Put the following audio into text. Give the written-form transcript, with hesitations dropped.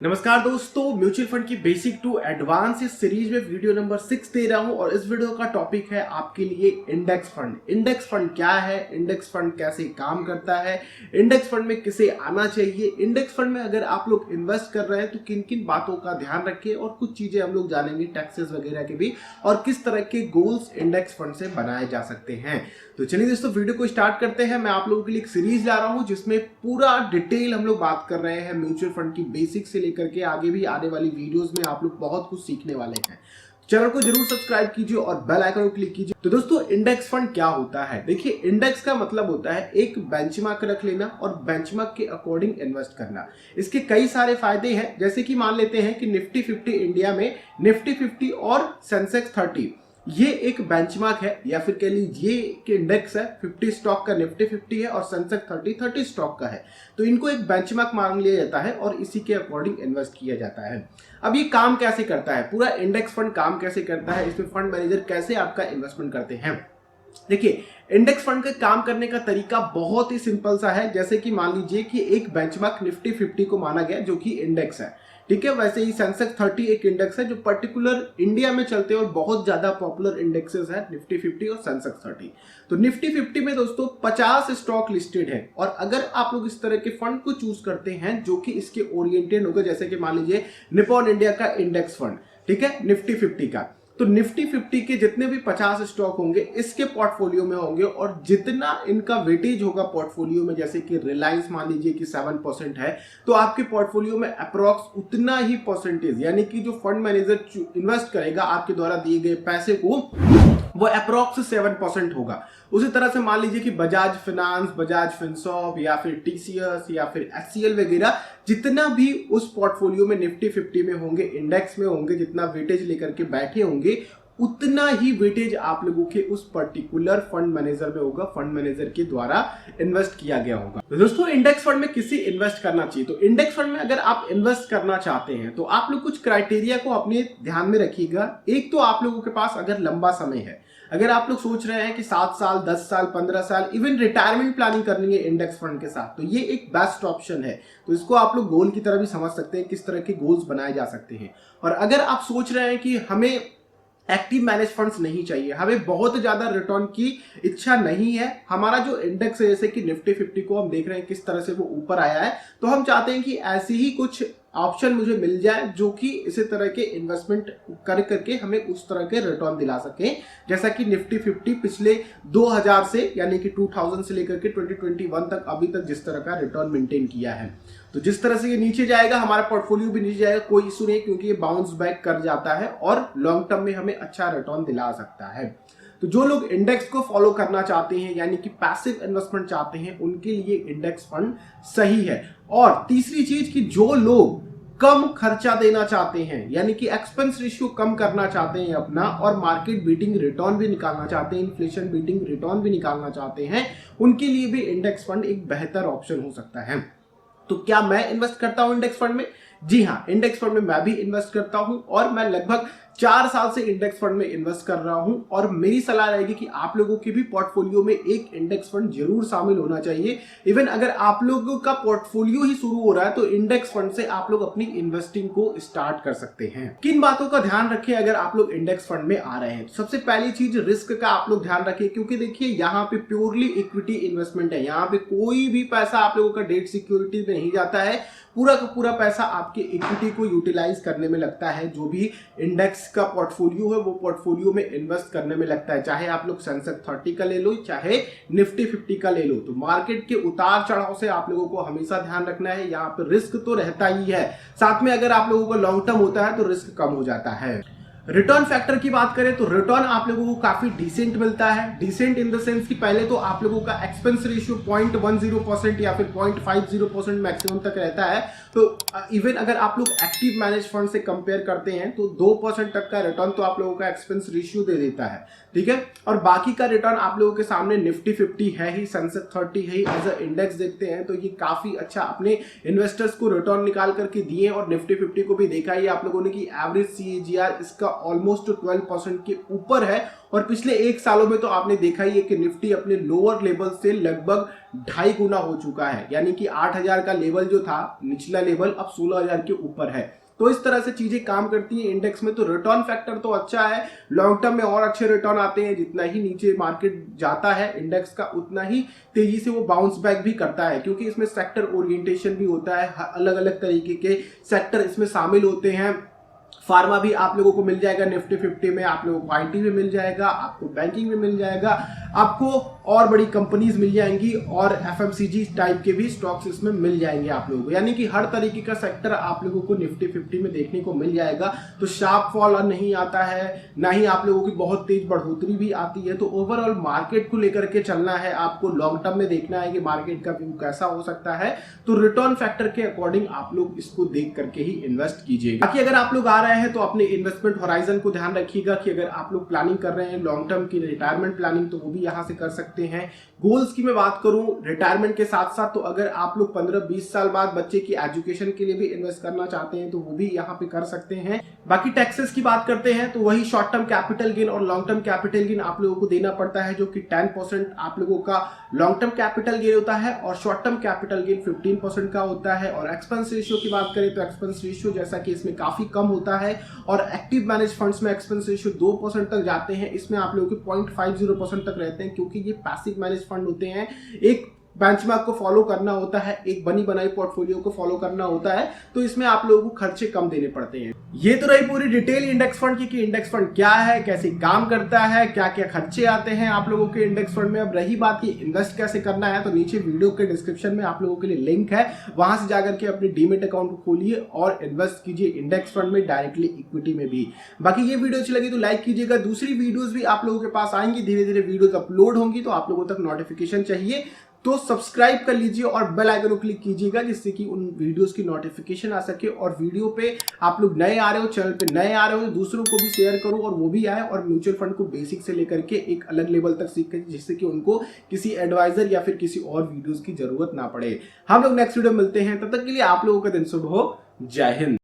नमस्कार दोस्तों, mutual fund की बेसिक टू एडवांस इस सीरीज में वीडियो नंबर 6 दे रहा हूं और इस वीडियो का टॉपिक है आपके लिए इंडेक्स फंड। इंडेक्स फंड क्या है, इंडेक्स फंड कैसे काम करता है, इंडेक्स फंड में किसे आना चाहिए, इंडेक्स फंड में अगर आप लोग इन्वेस्ट कर रहे हैं तो किन किन बातों का ध्यान रखें और कुछ चीजें हम लोग जानेंगे टैक्सेस वगैरह के भी, और किस तरह के गोल्स इंडेक्स फंड से बनाए जा सकते हैं। तो चलिए दोस्तों वीडियो को स्टार्ट करते हैं। मैं आप लोगों के लिए एक सीरीज ला रहा हूं जिसमें पूरा डिटेल हम लोग बात कर रहे हैं म्यूचुअल फंड की बेसिक से लेकर के आगे भी आने वाली वीडियोस में आप लोग बहुत कुछ सीखने वाले हैं। चैनल को जरूर सब्सक्राइब कीजिए और बेल आइकन को क्लिक कीजिए। तो दोस्तों इंडेक्स फंड क्या होता है? देखिए, इंडेक्स का मतलब होता है एक बेंचमार्क रख लेना और बेंचमार्क के अकॉर्डिंग इन्वेस्ट करना। इसके कई सारे फायदे हैं, जैसे कि मान लेते हैं कि निफ्टी 50 इंडिया में निफ्टी 50 और सेंसेक्स 30 ये एक बेंचमार्क है, या फिर कह लीजिए कि इंडेक्स है। 50 स्टॉक का निफ्टी 50 है और सेंसेक्स 30 स्टॉक का है, तो इनको एक बेंचमार्क मान लिया जाता है और इसी के अकॉर्डिंग इन्वेस्ट किया जाता है। अब ये काम कैसे करता है, पूरा इंडेक्स फंड काम कैसे करता है, इसमें फंड मैनेजर कैसे आपका इन्वेस्टमेंट करते हैं? देखिए, इंडेक्स फंड का काम करने का तरीका बहुत ही सिंपल सा है। जैसे कि मान लीजिए कि एक बेंचमार्क निफ्टी 50 को माना गया जो कि इंडेक्स है, ठीक है। वैसे ही सेंसेक्स 30 एक इंडेक्स है जो पर्टिकुलर इंडिया में चलते हैं और बहुत ज्यादा पॉपुलर इंडेक्सेस है निफ्टी 50 और सेंसेक्स 30। तो निफ्टी 50 में दोस्तों 50 स्टॉक लिस्टेड है, और अगर आप लोग इस तरह के फंड को चूज करते हैं जो कि इसके ओरिएंटेड होगा, जैसे कि मान लीजिए निपॉन इंडिया का इंडेक्स फंड, ठीक है, निफ्टी 50 का, तो निफ्टी 50 के जितने भी 50 स्टॉक होंगे इसके पोर्टफोलियो में होंगे, और जितना इनका वेटेज होगा पोर्टफोलियो में, जैसे कि रिलायंस मान लीजिए कि 7% है, तो आपके पोर्टफोलियो में अप्रॉक्स उतना ही परसेंटेज, यानी कि जो फंड मैनेजर इन्वेस्ट करेगा आपके द्वारा दिए गए पैसे को, वो अप्रॉक्स 7% होगा। उसी तरह से मान लीजिए कि बजाज फाइनेंस, बजाज फिनसॉप या फिर टीसीएस या फिर एचसीएल वगैरह जितना भी उस पोर्टफोलियो में निफ्टी 50 में होंगे, इंडेक्स में होंगे, जितना वेटेज लेकर के बैठे होंगे, उतना ही वेटेज आप लोगों के उस पर्टिकुलर फंड मैनेजर में होगा, फंड मैनेजर के द्वारा इन्वेस्ट किया गया होगा। तो दोस्तों इंडेक्स फंड में किसी इन्वेस्ट करना चाहिए, तो इंडेक्स फंड में अगर आप इन्वेस्ट करना चाहते हैं तो आप लोग कुछ क्राइटेरिया को अपने ध्यान में रखिएगा। एक तो आप लोगों के पास अगर लंबा समय है, अगर आप लोग सोच रहे हैं कि 7 साल 10 साल 15 साल इवन रिटायरमेंट प्लानिंग करनी है इंडेक्स फंड के साथ, तो ये एक बेस्ट ऑप्शन है। तो इसको आप लोग गोल की तरह भी समझ सकते हैं, किस तरह के गोल्स बनाए जा सकते हैं। और अगर आप सोच रहे हैं कि हमें एक्टिव मैनेज फंड्स नहीं चाहिए, हमें बहुत ज्यादा रिटर्न की इच्छा नहीं है, हमारा जो इंडेक्स है जैसे कि निफ्टी 50 को हम देख रहे हैं किस तरह से वो ऊपर आया है, तो हम चाहते हैं कि ऐसे ही कुछ ऑप्शन मुझे मिल जाए जो कि इसी तरह के इन्वेस्टमेंट कर करके हमें उस तरह के रिटर्न दिला सके, जैसा कि निफ्टी 50 पिछले 2000 से यानी कि 2000 से लेकर के 2021 तक अभी तक जिस तरह का रिटर्न मेंटेन किया है। तो जिस तरह से ये नीचे जाएगा हमारा पोर्टफोलियो भी नीचे जाएगा, कोई इशू नहीं, क्योंकि ये बाउंस बैक कर जाता है और लॉन्ग टर्म में हमें अच्छा रिटर्न दिला सकता है। तो जो लोग इंडेक्स को फॉलो करना चाहते हैं, यानी कि पैसिव इन्वेस्टमेंट चाहते हैं, उनके लिए इंडेक्स फंड सही है। और तीसरी चीज कि जो लोग कम खर्चा देना चाहते हैं, यानी कि एक्सपेंस रेशियो कम करना चाहते हैं अपना, और मार्केट बीटिंग रिटर्न भी निकालना चाहते हैं, इन्फ्लेशन बीटिंग रिटर्न भी निकालना चाहते हैं, उनके लिए भी इंडेक्स फंड एक बेहतर ऑप्शन हो सकता है। तो क्या मैं इन्वेस्ट करता हूं इंडेक्स फंड में? जी हाँ, इंडेक्स फंड में मैं भी इन्वेस्ट करता हूं और मैं लगभग 4 साल से इंडेक्स फंड में इन्वेस्ट कर रहा हूं। और मेरी सलाह रहेगी कि आप लोगों के भी पोर्टफोलियो में एक इंडेक्स फंड जरूर शामिल होना चाहिए। इवन अगर आप लोगों का पोर्टफोलियो ही शुरू हो रहा है तो इंडेक्स फंड से आप लोग अपनी इन्वेस्टिंग को स्टार्ट कर सकते हैं। किन बातों का ध्यान रखें अगर आप लोग इंडेक्स फंड में आ रहे हैं? सबसे पहली चीज रिस्क का आप लोग ध्यान रखें, क्योंकि देखिए यहाँ पे प्योरली इक्विटी इन्वेस्टमेंट है, यहाँ पे कोई भी पैसा आप लोगों का डेट सिक्योरिटी में नहीं जाता है, पूरा का पूरा पैसा आपके इक्विटी को यूटिलाइज करने में लगता है। जो भी इंडेक्स का पोर्टफोलियो है वो पोर्टफोलियो में इन्वेस्ट करने में लगता है, चाहे आप लोग सेंसेक्स 30 का ले लो चाहे निफ्टी 50 का ले लो। तो मार्केट के उतार चढ़ाव से आप लोगों को हमेशा ध्यान रखना है, यहाँ पर रिस्क तो रहता ही है, साथ में अगर आप लोगों को लॉन्ग टर्म होता है तो रिस्क कम हो जाता है। रिटर्न फैक्टर की बात करें तो रिटर्न आप लोगों को काफी डिसेंट मिलता है। डिसेंट इन द सेंस कि पहले तो आप लोगों का एक्सपेंस रेशियो 0.10% या फिर 0.50% मैक्सिमम तक रहता है। तो इवन अगर आप लोग एक्टिव मैनेज फंड से कंपेयर करते हैं तो 2% तक का रिटर्न तो आप लोगों का एक्सपेंस रेशियो दे देता है, ठीक है। और बाकी का रिटर्न आप लोगों के सामने निफ्टी 50 है ही, सेंसेक्स 30 है ही, एज अ इंडेक्स देखते हैं तो ये काफी अच्छा अपने इन्वेस्टर्स को रिटर्न निकाल करके दिए। और निफ्टी 50 को भी देखा ही आप लोगों ने कि एवरेज CAGR इसका ऑलमोस्ट 12% के ऊपर है, और पिछले 1 सालों में तो आपने देखा ही है कि निफ्टी अपने लोअर लेवल से लगभग 2.5 गुना हो चुका है, यानी कि 8,000 का लेवल जो था निचला लेवल अब 16,000 के ऊपर है। तो इस तरह से चीजें काम करती हैं इंडेक्स में। तो रिटर्न फैक्टर तो अच्छा है, लॉन्ग टर्म में और अच्छे रिटर्न आते हैं। जितना ही नीचे मार्केट जाता है इंडेक्स का उतना ही तेजी से वो बाउंस बैक भी करता है, क्योंकि इसमें सेक्टर ओरिएंटेशन भी होता है, अलग अलग तरीके के सेक्टर इसमें शामिल होते हैं। फार्मा भी आप लोगों को मिल जाएगा निफ्टी 50 में, आप लोगों को आईटी में मिल जाएगा, आपको बैंकिंग में मिल जाएगा, आपको और बड़ी कंपनीज मिल जाएंगी और एफएमसीजी टाइप के भी स्टॉक्स इसमें मिल जाएंगे आप लोगों को। यानी कि हर तरीके का सेक्टर आप लोगों को निफ्टी 50 में देखने को मिल जाएगा। तो शार्प फॉल नहीं आता है, ना ही आप लोगों की बहुत तेज बढ़ोतरी भी आती है। तो ओवरऑल मार्केट को लेकर के चलना है, आपको लॉन्ग टर्म में देखना है कि मार्केट का व्यू कैसा हो सकता है। तो रिटर्न फैक्टर के अकॉर्डिंग आप लोग इसको देख करके ही इन्वेस्ट कीजिएगा। बाकी अगर आप लोग आ रहे हैं तो अपने इन्वेस्टमेंट होराइजन को ध्यान रखिएगा कि अगर आप लोग प्लानिंग कर रहे हैं लॉन्ग टर्म की रिटायरमेंट प्लानिंग, तो वो भी यहाँ से कर सकते हैं। गोल्स की मैं बात करूं रिटायरमेंट के साथ साथ, तो अगर आप लोग 15-20 साल बाद बच्चे की एजुकेशन के लिए भी इन्वेस्ट करना चाहते हैं तो वो भी यहाँ पे कर सकते हैं। बाकी टैक्सेस की बात करते हैं तो वही शॉर्ट टर्म कैपिटल गेन और लॉन्ग टर्म कैपिटल गेन आप लोगों को देना पड़ता है, जो कि 10% आप लोगों का लॉन्ग टर्म कैपिटल गेन होता है और शॉर्ट टर्म कैपिटल गेन 15% का होता है। और एक्सपेंस रेशियो की बात करें तो एक्सपेंस रेशियो जैसा कि इसमें काफी कम होता है और एक्टिव मैनेज फंड्स में एक्सपेंस रेशियो 2% तक जाते हैं, इसमें आप लोगों के 0.50% तक रहते हैं, क्योंकि ये पैसिव मैनेज फंड होते हैं। एक बेंचमार्क को फॉलो करना होता है, एक बनी बनाई पोर्टफोलियो को फॉलो करना होता है, तो इसमें आप लोगों को खर्चे कम देने पड़ते हैं। ये तो रही पूरी डिटेल इंडेक्स फंड की कि इंडेक्स फंड क्या है, कैसे काम करता है, क्या क्या खर्चे आते हैं आप लोगों के इंडेक्स फंड में। अब रही बात की इन्वेस्ट कैसे करना है, तो नीचे वीडियो के डिस्क्रिप्शन में आप लोगों के लिए लिंक है, वहां से जाकर के अपने डीमेट अकाउंट को खोलिए और इन्वेस्ट कीजिए इंडेक्स फंड में, डायरेक्टली इक्विटी में भी। बाकी ये वीडियो अच्छी लगी तो लाइक कीजिएगा। दूसरी वीडियोस भी आप लोगों के पास आएंगी, धीरे धीरे वीडियोस अपलोड होंगी, तो आप लोगों तक नोटिफिकेशन चाहिए तो सब्सक्राइब कर लीजिए और बेल आइकन को क्लिक कीजिएगा, जिससे कि उन वीडियोस की नोटिफिकेशन आ सके। और वीडियो पे आप लोग नए आ रहे हो, चैनल पे नए आ रहे हो, तो दूसरों को भी शेयर करो और वो भी आए और म्यूचुअल फंड को बेसिक से लेकर के एक अलग लेवल तक सीखें, जिससे कि उनको किसी एडवाइजर या फिर किसी और वीडियोस की जरूरत ना पड़े। हम लोग नेक्स्ट वीडियो मिलते हैं, तब तक के लिए आप लोगों का दिन शुभ हो। जय हिंद।